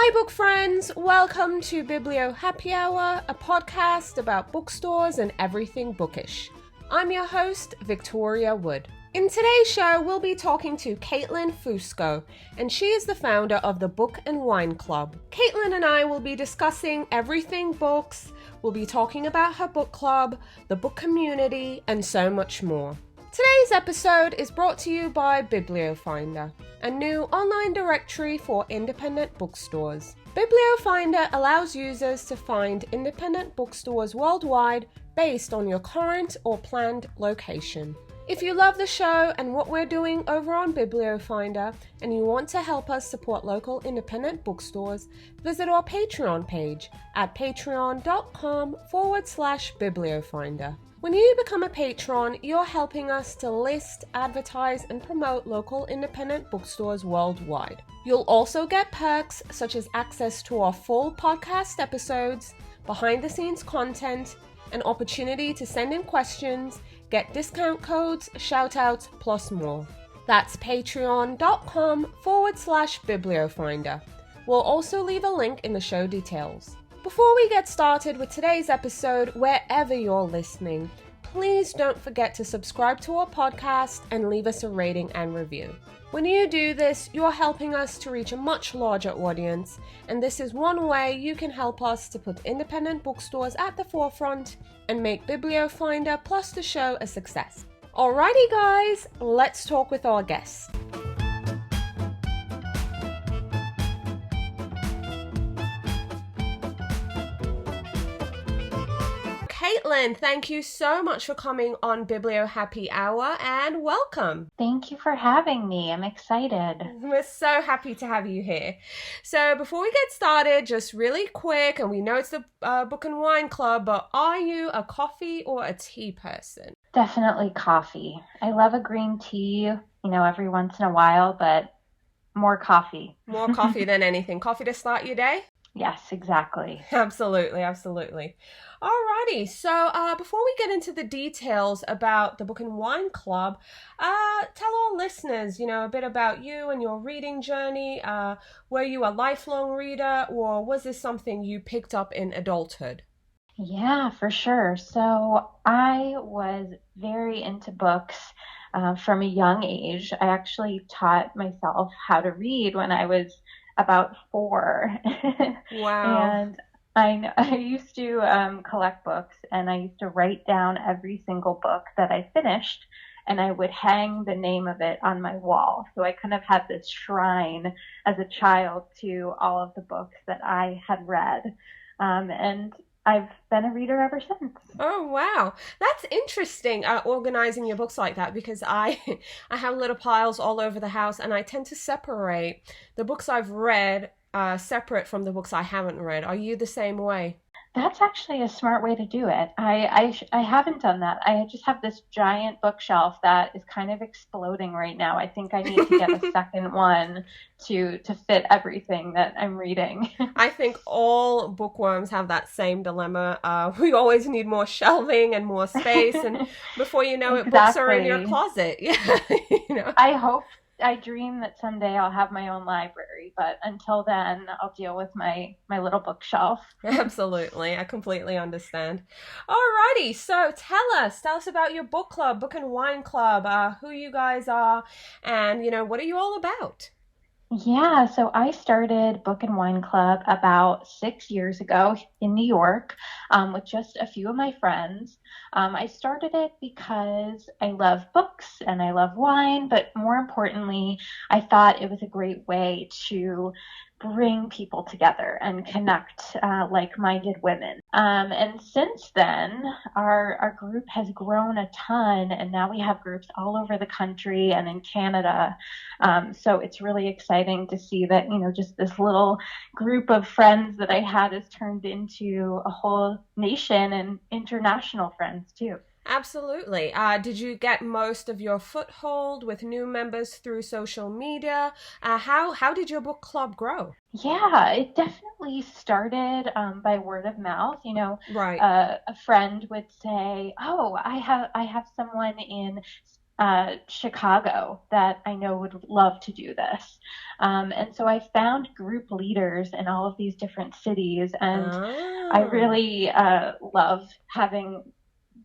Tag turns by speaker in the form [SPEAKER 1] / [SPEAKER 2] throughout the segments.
[SPEAKER 1] Hi book friends, welcome to Biblio Happy Hour, a podcast about bookstores and everything bookish. I'm your host, Victoria Wood. In today's show, we'll be talking to Caitlin Fusco, and she is the founder of the Book and Wine Club. Caitlin and I will be discussing everything books, we'll be talking about her book club, the book community, and so much more. Today's episode is brought to you by Biblio Finder, a new online directory for independent bookstores. Biblio Finder allows users to find independent bookstores worldwide based on your current or planned location. If you love the show and what we're doing over on Biblio Finder and you want to help us support local independent bookstores, visit our Patreon page at patreon.com/bibliofinder. When you become a patron, you're helping us to list, advertise, and promote local independent bookstores worldwide. You'll also get perks such as access to our full podcast episodes, behind-the-scenes content, an opportunity to send in questions, get discount codes, shoutouts, plus more. That's patreon.com/bibliofinder. We'll also leave a link in the show details. Before we get started with today's episode, wherever you're listening, please don't forget to subscribe to our podcast and leave us a rating and review. When you do this, you're helping us to reach a much larger audience, and this is one way you can help us to put independent bookstores at the forefront and make Biblio Finder plus the show a success. Alrighty guys, let's talk with our guest. Caitlin, thank you so much for coming on Biblio Happy Hour and welcome.
[SPEAKER 2] Thank you for having me. I'm excited.
[SPEAKER 1] We're so happy to have you here. So before we get started, just really quick, and we know it's the Book and Wine Club, but are you a coffee or a tea person?
[SPEAKER 2] Definitely coffee. I love a green tea, every once in a while, but more coffee.
[SPEAKER 1] More coffee than anything. Coffee to start your day?
[SPEAKER 2] Yes, exactly.
[SPEAKER 1] Absolutely. Alrighty, so before we get into the details about the Book and Wine Club, tell our listeners, a bit about you and your reading journey. Were you a lifelong reader, or was this something you picked up in adulthood?
[SPEAKER 2] Yeah, for sure. So I was very into books from a young age. I actually taught myself how to read when I was about 4.
[SPEAKER 1] Wow.
[SPEAKER 2] And I used to collect books, and I used to write down every single book that I finished, and I would hang the name of it on my wall. So I kind of had this shrine as a child to all of the books that I had read. And I've been a reader ever since.
[SPEAKER 1] Oh, wow. That's interesting, organizing your books like that, because I have little piles all over the house, and I tend to separate the books I've read separate from the books I haven't read. Are you the same way?
[SPEAKER 2] That's actually a smart way to do it. I haven't done that. I just have this giant bookshelf that is kind of exploding right now. I think I need to get a second one to fit everything that I'm reading.
[SPEAKER 1] I think all bookworms have that same dilemma. We always need more shelving and more space, and before you know it, books are in your closet. Yeah,
[SPEAKER 2] I dream that someday I'll have my own library, but until then, I'll deal with my little bookshelf.
[SPEAKER 1] Absolutely. I completely understand. Alrighty, so tell us about your book club, Book and Wine Club, who you guys are, and, what are you all about?
[SPEAKER 2] Yeah, so I started Book and Wine Club about 6 years ago in New York with just a few of my friends. I started it because I love books and I love wine, but more importantly, I thought it was a great way to bring people together and connect like-minded women. And since then, our group has grown a ton, and now we have groups all over the country and in Canada. So it's really exciting to see that, just this little group of friends that I had has turned into a whole nation and international friends too.
[SPEAKER 1] Absolutely. Did you get most of your foothold with new members through social media? How did your book club grow?
[SPEAKER 2] Yeah, it definitely started by word of mouth.
[SPEAKER 1] Right.
[SPEAKER 2] A friend would say, "Oh, I have someone in Chicago that I know would love to do this. And so I found group leaders in all of these different cities, and I
[SPEAKER 1] Oh.
[SPEAKER 2] really love having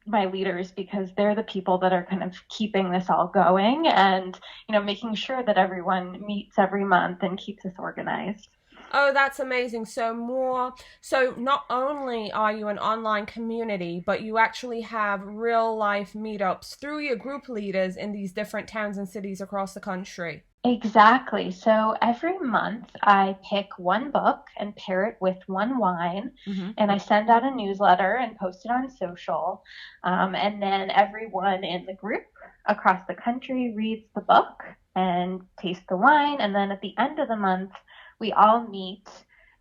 [SPEAKER 2] my leaders because they're the people that are kind of keeping this all going and making sure that everyone meets every month and keeps us organized.
[SPEAKER 1] Oh, that's amazing. So not only are you an online community, but you actually have real life meetups through your group leaders in these different towns and cities across the country.
[SPEAKER 2] Exactly. So every month I pick one book and pair it with one wine,
[SPEAKER 1] Hmm.
[SPEAKER 2] and I send out a newsletter and post it on social. And then everyone in the group across the country reads the book and tastes the wine. And then at the end of the month, we all meet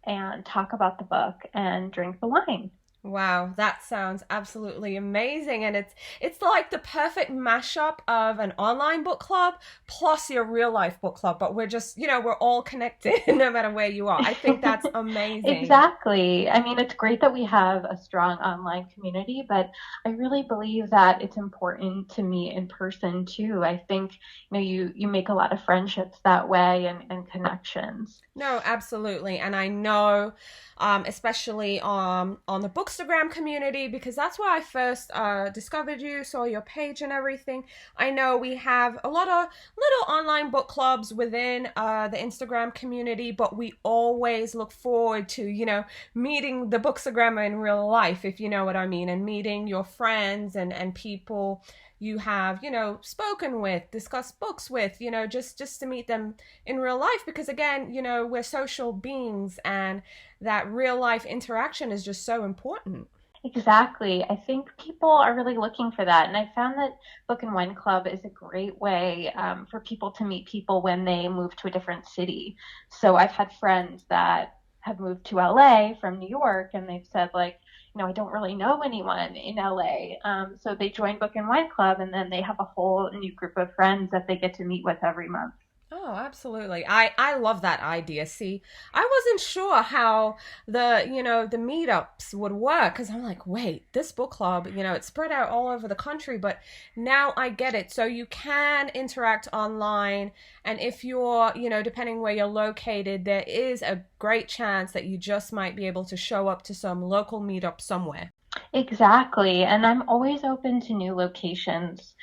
[SPEAKER 2] and talk about the book and drink the wine.
[SPEAKER 1] Wow, that sounds absolutely amazing. And it's like the perfect mashup of an online book club plus your real life book club, but we're just, we're all connected no matter where you are. I think that's amazing.
[SPEAKER 2] Exactly. I mean, it's great that we have a strong online community, but I really believe that it's important to meet in person too. I think, you make a lot of friendships that way and connections.
[SPEAKER 1] No, absolutely. And I know, especially on the Bookstagram community, because that's where I first discovered you, saw your page and everything. I know we have a lot of little online book clubs within the Instagram community, but we always look forward to, meeting the Bookstagrammer in real life, if you know what I mean, and meeting your friends and people you have, spoken with, discussed books with, just to meet them in real life because again we're social beings and that real life interaction is just so important.
[SPEAKER 2] Exactly. I think people are really looking for that. And I found that Book and Wine Club is a great way for people to meet people when they move to a different city. So I've had friends that have moved to LA from New York and they've said, like, I don't really know anyone in LA. So they join Book and Wine Club and then they have a whole new group of friends that they get to meet with every month.
[SPEAKER 1] Oh, absolutely. I love that idea. See, I wasn't sure how the meetups would work because I'm like, wait, this book club, it's spread out all over the country, but now I get it. So you can interact online, and if you're, depending where you're located, there is a great chance that you just might be able to show up to some local meetup somewhere.
[SPEAKER 2] Exactly. And I'm always open to new locations.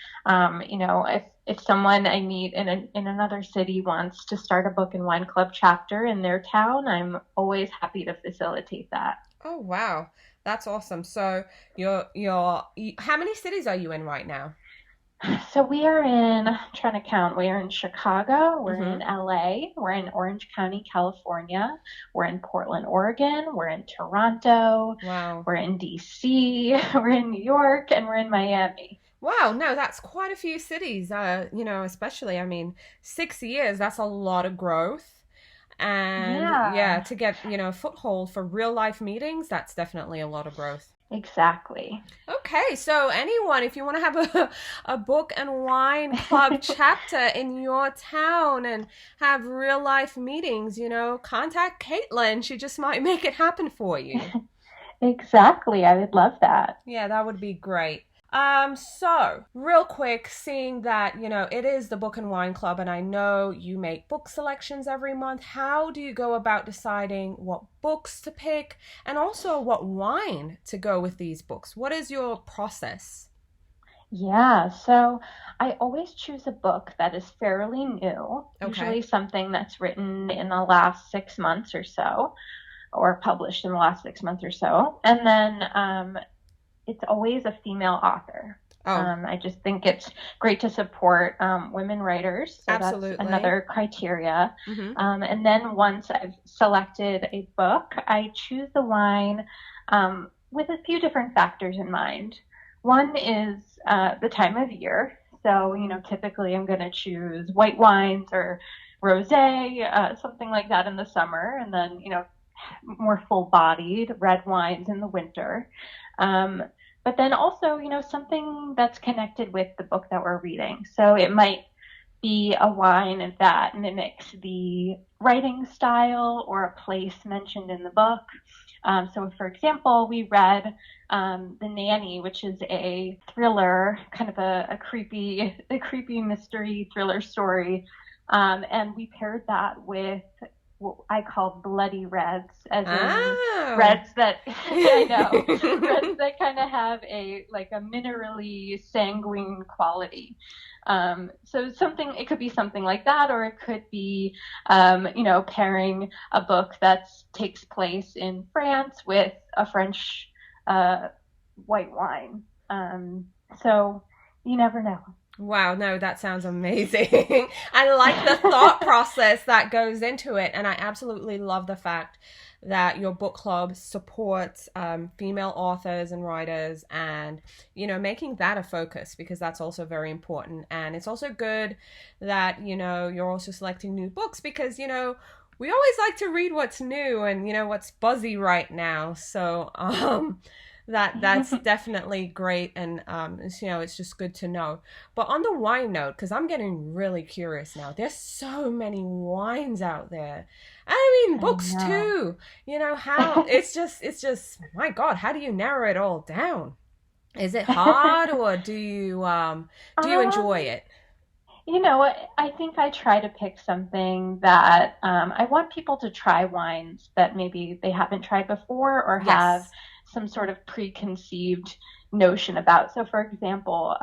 [SPEAKER 2] If someone I meet in another city wants to start a book and wine club chapter in their town, I'm always happy to facilitate that.
[SPEAKER 1] Oh, wow. That's awesome. So how many cities are you in right now?
[SPEAKER 2] So we are in, trying to count, we are in Chicago, we're in
[SPEAKER 1] Mm-hmm.
[SPEAKER 2] LA, we're in Orange County, California, we're in Portland, Oregon, we're in Toronto,
[SPEAKER 1] Wow.
[SPEAKER 2] we're in DC, we're in New York, and we're in Miami.
[SPEAKER 1] Wow, no, that's quite a few cities. Especially, I mean, 6 years, that's a lot of growth. And yeah,
[SPEAKER 2] Yeah,
[SPEAKER 1] to get, a foothold for real life meetings, that's definitely a lot of growth.
[SPEAKER 2] exactly.
[SPEAKER 1] Okay, so anyone, if you want to have a book and wine club chapter in your town and have real life meetings, contact Caitlin. She just might make it happen for you.
[SPEAKER 2] Exactly. I would love that.
[SPEAKER 1] Yeah, that would be great. So real quick, seeing that, it is the Book and Wine Club, and I know you make book selections every month. How do you go about deciding what books to pick and also what wine to go with these books? What is your process?
[SPEAKER 2] Yeah, so I always choose a book that is fairly new,
[SPEAKER 1] Okay.
[SPEAKER 2] usually something that's written in the last 6 months or so, or published in the last 6 months or so. And then it's always a female author.
[SPEAKER 1] Oh,
[SPEAKER 2] I just think it's great to support women writers, so that's
[SPEAKER 1] absolutely.
[SPEAKER 2] another criteria.
[SPEAKER 1] Mm-hmm.
[SPEAKER 2] And then once I've selected a book, I choose the wine with a few different factors in mind. One is the time of year. So, typically I'm going to choose white wines or rosé, something like that in the summer, and then, more full-bodied red wines in the winter. Um, but then also, something that's connected with the book that we're reading. So it might be a wine that mimics the writing style or a place mentioned in the book. So, for example, we read The Nanny, which is a thriller, kind of a creepy mystery thriller story, and we paired that with what I call bloody reds, as in
[SPEAKER 1] Oh.
[SPEAKER 2] reds that I know reds that kind of have a minerally sanguine quality. So something, it could be something like that, or it could be, pairing a book that takes place in France with a French uh, white wine. So you never know.
[SPEAKER 1] Wow, no, that sounds amazing. I like the thought process that goes into it. And I absolutely love the fact that your book club supports female authors and writers and, making that a focus because that's also very important. And it's also good that, you're also selecting new books because, we always like to read what's new and, what's buzzy right now. So, that's definitely great, and it's just good to know. But on the wine note, because I'm getting really curious now, there's so many wines out there. I mean,
[SPEAKER 2] I
[SPEAKER 1] books
[SPEAKER 2] know.
[SPEAKER 1] too. How it's just my God, how do you narrow it all down? Is it hard, or do you enjoy
[SPEAKER 2] um,
[SPEAKER 1] it?
[SPEAKER 2] You know what? I think I try to pick something that I want people to try wines that maybe they haven't tried before or have
[SPEAKER 1] Yes.
[SPEAKER 2] some sort of preconceived notion about. So, for example,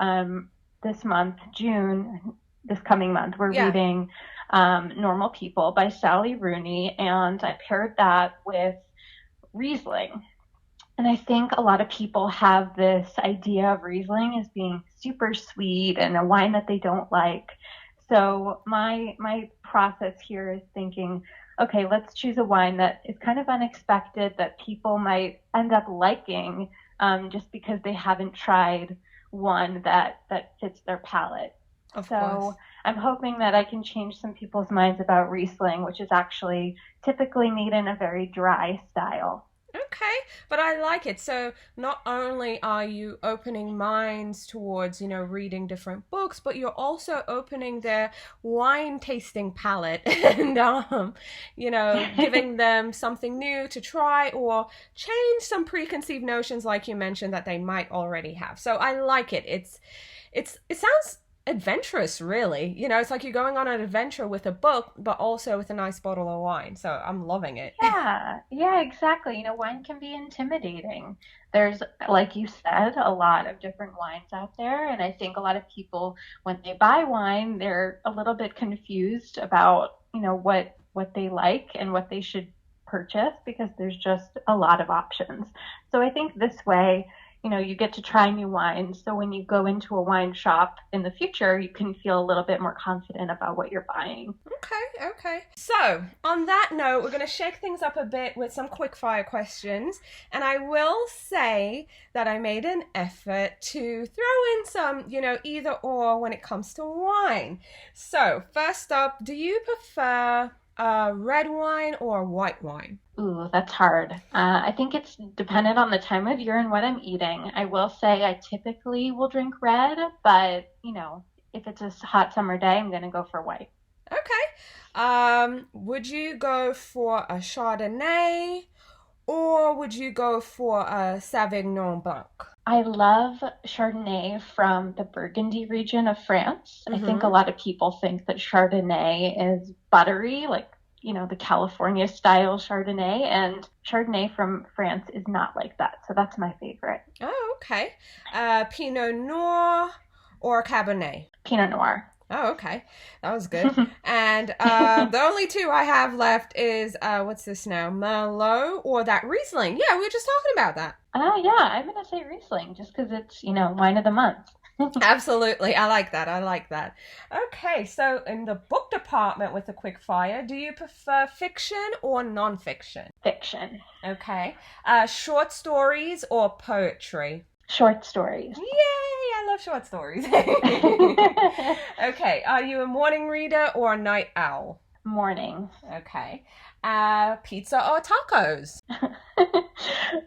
[SPEAKER 2] this month, June, this coming month, we're
[SPEAKER 1] Yeah.
[SPEAKER 2] reading Normal People by Sally Rooney, and I paired that with Riesling. And I think a lot of people have this idea of Riesling as being super sweet and a wine that they don't like. So my process here is thinking, okay, let's choose a wine that is kind of unexpected that people might end up liking, just because they haven't tried one that fits their palate.
[SPEAKER 1] Of
[SPEAKER 2] So
[SPEAKER 1] course.
[SPEAKER 2] I'm hoping that I can change some people's minds about Riesling, which is actually typically made in a very dry style.
[SPEAKER 1] Okay, but I like it. So not only are you opening minds towards, reading different books, but you're also opening their wine tasting palette and, giving them something new to try or change some preconceived notions, like you mentioned, that they might already have. So I like it. It sounds adventurous, really. It's like you're going on an adventure with a book, but also with a nice bottle of wine. So I'm loving it.
[SPEAKER 2] Yeah, yeah, exactly. Wine can be intimidating. There's, like you said, a lot of different wines out there, and I think a lot of people, when they buy wine, they're a little bit confused about, what they like and what they should purchase because there's just a lot of options. So I think this way, you get to try new wines. So when you go into a wine shop in the future, you can feel a little bit more confident about what you're buying.
[SPEAKER 1] Okay, okay. So, on that note, we're going to shake things up a bit with some quick fire questions. And I will say that I made an effort to throw in some, either or when it comes to wine. So, first up, do you prefer red wine or white wine?
[SPEAKER 2] Ooh, that's hard. I think it's dependent on the time of year and what I'm eating. I will say I typically will drink red, but if it's a hot summer day, I'm gonna go for white.
[SPEAKER 1] Okay. Would you go for a Chardonnay or would you go for a Sauvignon Blanc?
[SPEAKER 2] I love Chardonnay from the Burgundy region of France. I think a
[SPEAKER 1] Mm-hmm.
[SPEAKER 2] lot of people think that Chardonnay is buttery, like, the California style Chardonnay, and Chardonnay from France is not like that. So that's my favorite.
[SPEAKER 1] Oh, okay. Pinot Noir or Cabernet?
[SPEAKER 2] Pinot Noir.
[SPEAKER 1] Oh, okay. That was good. And the only two I have left is what's this now? Merlot or that Riesling. Yeah, we were just talking about that.
[SPEAKER 2] Yeah, I'm gonna say Riesling just because it's, wine of the month.
[SPEAKER 1] Absolutely. I like that. I like that. Okay, so in the book department with the quick fire, do you prefer fiction or nonfiction?
[SPEAKER 2] Fiction.
[SPEAKER 1] Okay. Short stories or poetry?
[SPEAKER 2] Short stories.
[SPEAKER 1] Yay! I love short stories. Okay, are you a morning reader or a night owl?
[SPEAKER 2] Morning.
[SPEAKER 1] Okay. Pizza or tacos?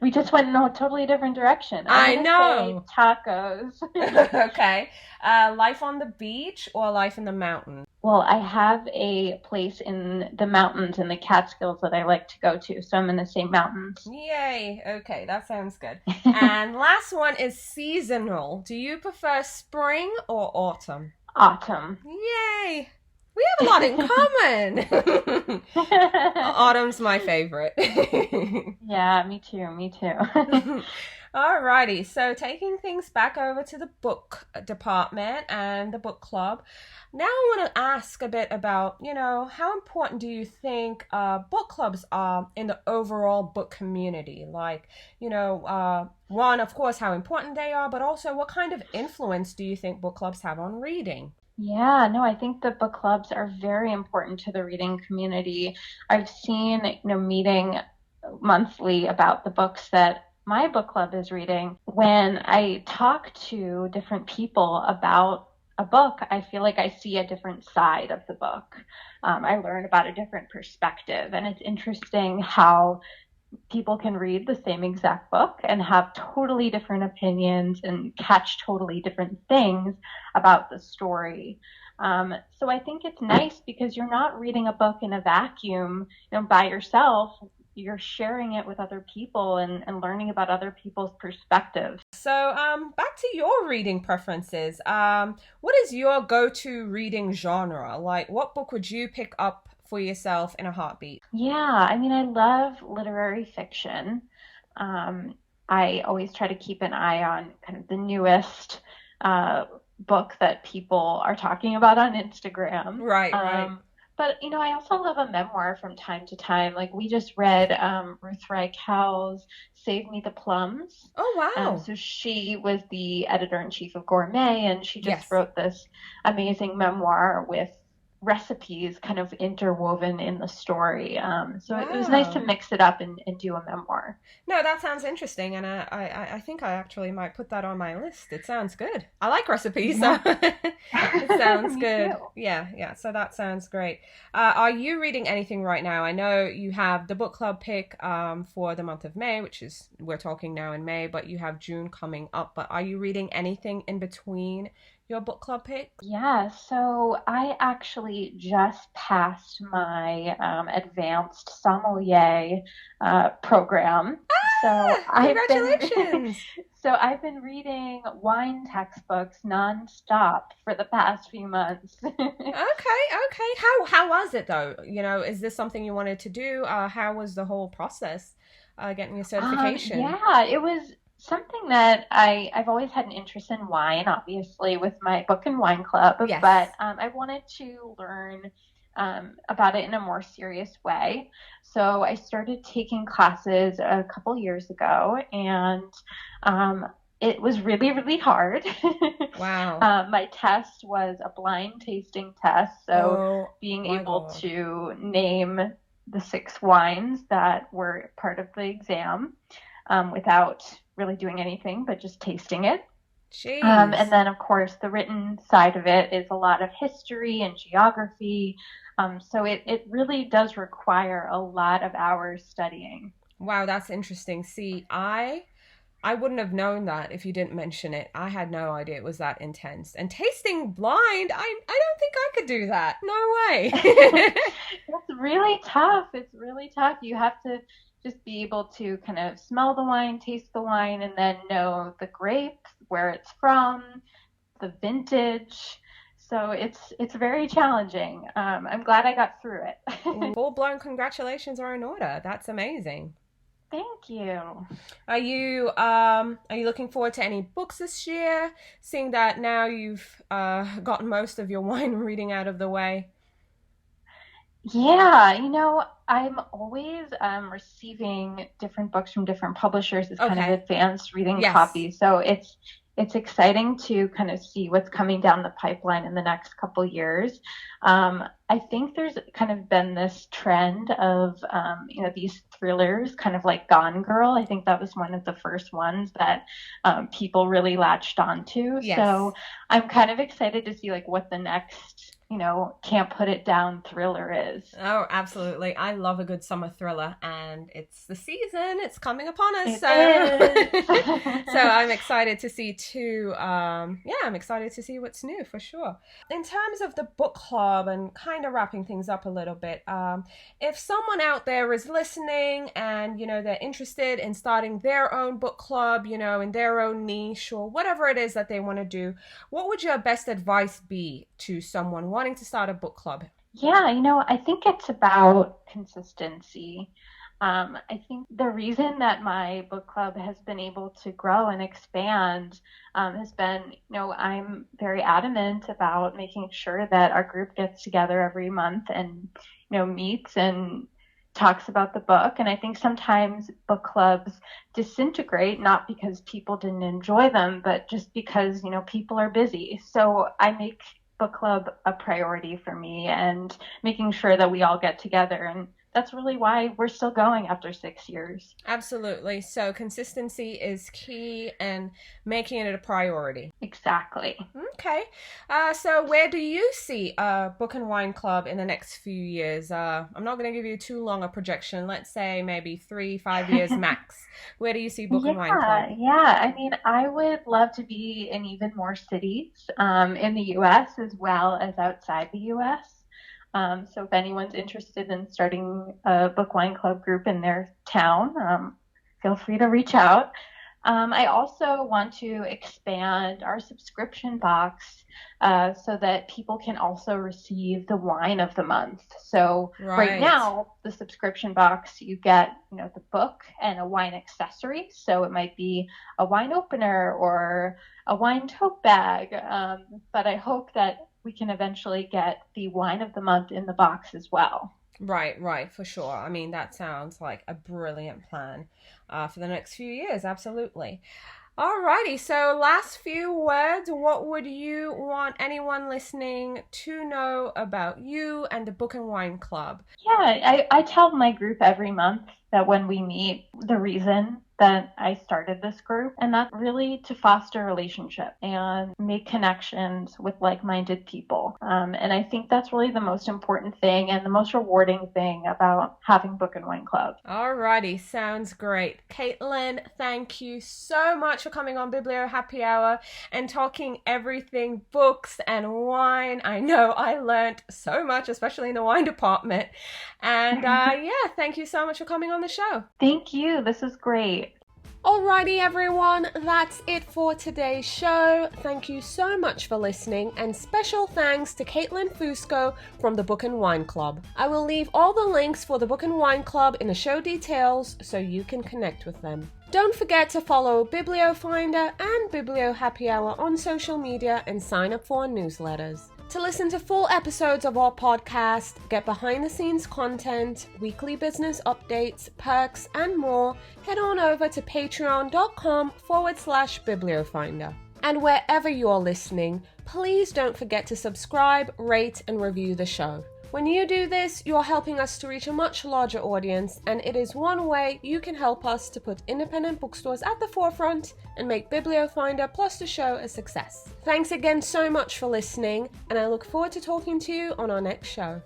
[SPEAKER 2] We just went in a totally different direction. I'm
[SPEAKER 1] I
[SPEAKER 2] gonna say
[SPEAKER 1] know.
[SPEAKER 2] tacos.
[SPEAKER 1] Okay. Life on the beach or life in the mountains?
[SPEAKER 2] Well, I have a place in the mountains in the Catskills that I like to go to, so I'm gonna say mountains.
[SPEAKER 1] Yay. Okay, that sounds good. And last one is seasonal. Do you prefer spring or autumn?
[SPEAKER 2] Autumn.
[SPEAKER 1] Yay. We have a lot in common. Autumn's my favorite.
[SPEAKER 2] Yeah, me too, me too.
[SPEAKER 1] Alrighty, so taking things back over to the book department and the book club. Now I want to ask a bit about, how important do you think book clubs are in the overall book community? Like, one, of course, how important they are, but also what kind of influence do you think book clubs have on reading?
[SPEAKER 2] Yeah, no, I think the book clubs are very important to the reading community. I've seen, meeting monthly about the books that my book club is reading. When I talk to different people about a book, I feel like I see a different side of the book. I learn about a different perspective, and it's interesting how people can read the same exact book and have totally different opinions and catch totally different things about the story. So I think it's nice because you're not reading a book in a vacuum, by yourself. You're sharing it with other people and learning about other people's perspectives.
[SPEAKER 1] So, back to your reading preferences. What is your go-to reading genre? Like, what book would you pick up for yourself in a heartbeat?
[SPEAKER 2] Yeah, I mean, I love literary fiction. Um, I always try to keep an eye on kind of the newest uh, book that people are talking about on Instagram.
[SPEAKER 1] Right, right.
[SPEAKER 2] But I also love a memoir from time to time. Like we just read Ruth Howell's "Save Me the Plums."
[SPEAKER 1] Oh, wow.
[SPEAKER 2] So she was the editor in chief of Gourmet, and she just
[SPEAKER 1] Yes.
[SPEAKER 2] wrote this amazing memoir with recipes kind of interwoven in the story. So it was nice to
[SPEAKER 1] Wow.
[SPEAKER 2] mix it up and do a memoir.
[SPEAKER 1] No, that sounds interesting, and I think I actually might put that on my list. It sounds good. I like recipes, so
[SPEAKER 2] Yeah,
[SPEAKER 1] it sounds
[SPEAKER 2] me too.
[SPEAKER 1] good. Yeah, yeah. So that sounds great. Are you reading anything right now? I know you have the book club pick for the month of May, which is we're talking now in May, but you have June coming up. But are you reading anything in between your book club picks?
[SPEAKER 2] Yeah, so I actually just passed my advanced sommelier program. So
[SPEAKER 1] Ah,
[SPEAKER 2] I've been
[SPEAKER 1] congratulations.
[SPEAKER 2] I've been reading wine textbooks nonstop for the past few months.
[SPEAKER 1] Okay, okay. How was it though? Is this something you wanted to do? How was the whole process, getting your certification?
[SPEAKER 2] Yeah, it was something that I've always had an interest in wine, obviously, with my book and wine club, but
[SPEAKER 1] Yes.
[SPEAKER 2] I wanted to learn about it in a more serious way. So I started taking classes a couple years ago, and um, it was really, really hard.
[SPEAKER 1] Wow.
[SPEAKER 2] My test was a blind tasting test, so
[SPEAKER 1] Oh
[SPEAKER 2] being
[SPEAKER 1] my
[SPEAKER 2] able
[SPEAKER 1] God.
[SPEAKER 2] to name the six wines that were part of the exam without really doing anything but just tasting it. And
[SPEAKER 1] Jeez.
[SPEAKER 2] then, of course, the written side of it is a lot of history and geography. So it really does require a lot of hours studying.
[SPEAKER 1] Wow, that's interesting. See, I wouldn't have known that if you didn't mention it. I had no idea it was that intense. And tasting blind, I don't think I could do that. No way.
[SPEAKER 2] It's really tough. It's really tough. You have to just be able to kind of smell the wine, taste the wine, and then know the grape, where it's from, the vintage. So it's very challenging. I'm glad I got through it.
[SPEAKER 1] Full-blown congratulations are in order. That's amazing.
[SPEAKER 2] Thank you.
[SPEAKER 1] Are you looking forward to any books this year? Seeing that now you've gotten most of your wine reading out of the way.
[SPEAKER 2] Yeah, I'm always receiving different books from different publishers as kind of
[SPEAKER 1] Okay.
[SPEAKER 2] advanced reading
[SPEAKER 1] Yes.
[SPEAKER 2] copies. So it's exciting to kind of see what's coming down the pipeline in the next couple years. I think there's kind of been this trend of these thrillers, kind of like Gone Girl. I think that was one of the first ones that people really latched onto. So
[SPEAKER 1] Yes.
[SPEAKER 2] I'm kind of excited to see like what the next can't put it down thriller is.
[SPEAKER 1] Oh, absolutely. I love a good summer thriller, and it's the season. It's coming upon us.
[SPEAKER 2] It
[SPEAKER 1] So
[SPEAKER 2] is.
[SPEAKER 1] I'm excited to see too. Yeah, I'm excited to see what's new for sure. In terms of the book club and kind of wrapping things up a little bit, if someone out there is listening and, they're interested in starting their own book club, in their own niche or whatever it is that they want to do, what would your best advice be to someone wanting to start a book club?
[SPEAKER 2] Yeah, I think it's about consistency. I think the reason that my book club has been able to grow and expand has been, I'm very adamant about making sure that our group gets together every month and, meets and talks about the book. And I think sometimes book clubs disintegrate, not because people didn't enjoy them, but just because, people are busy. So I make book club a priority for me and making sure that we all get together. And that's really why we're still going after 6 years.
[SPEAKER 1] Absolutely. So consistency is key and making it a priority.
[SPEAKER 2] Exactly.
[SPEAKER 1] Okay. So where do you see Book and Wine Club in the next few years? I'm not going to give you too long a projection. Let's say maybe 3-5 years max. Where do you see Book and Wine Club?
[SPEAKER 2] Yeah. I mean, I would love to be in even more cities in the US as well as outside the US. So if anyone's interested in starting a book wine club group in their town, feel free to reach out. I also want to expand our subscription box so that people can also receive the wine of the month. So right now, the subscription box, you get, the book and a wine accessory. So it might be a wine opener or a wine tote bag. But I hope that we can eventually get the wine of the month in the box as well.
[SPEAKER 1] Right, for sure. I mean, that sounds like a brilliant plan for the next few years. Absolutely. Alrighty, so last few words. What would you want anyone listening to know about you and the Book and Wine Club?
[SPEAKER 2] Yeah, I tell my group every month that when we meet, the reason that I started this group, and that's really to foster a relationship and make connections with like-minded people. And I think that's really the most important thing and the most rewarding thing about having Book and Wine Club.
[SPEAKER 1] Alrighty, sounds great. Caitlin, thank you so much for coming on Biblio Happy Hour and talking everything books and wine. I know I learned so much, especially in the wine department. And yeah, thank you so much for coming on the show.
[SPEAKER 2] Thank you. This is great.
[SPEAKER 1] Alrighty everyone, that's it for today's show. Thank you so much for listening, and special thanks to Caitlin Fusco from the Book and Wine Club. I will leave all the links for the Book and Wine Club in the show details so you can connect with them. Don't forget to follow Biblio Finder and Biblio Happy Hour on social media and sign up for our newsletters. To listen to full episodes of our podcast, get behind-the-scenes content, weekly business updates, perks, and more, head on over to patreon.com/bibliofinder. And wherever you're listening, please don't forget to subscribe, rate, and review the show. When you do this, you're helping us to reach a much larger audience, and it is one way you can help us to put independent bookstores at the forefront and make Biblio Finder plus the show a success. Thanks again so much for listening, and I look forward to talking to you on our next show.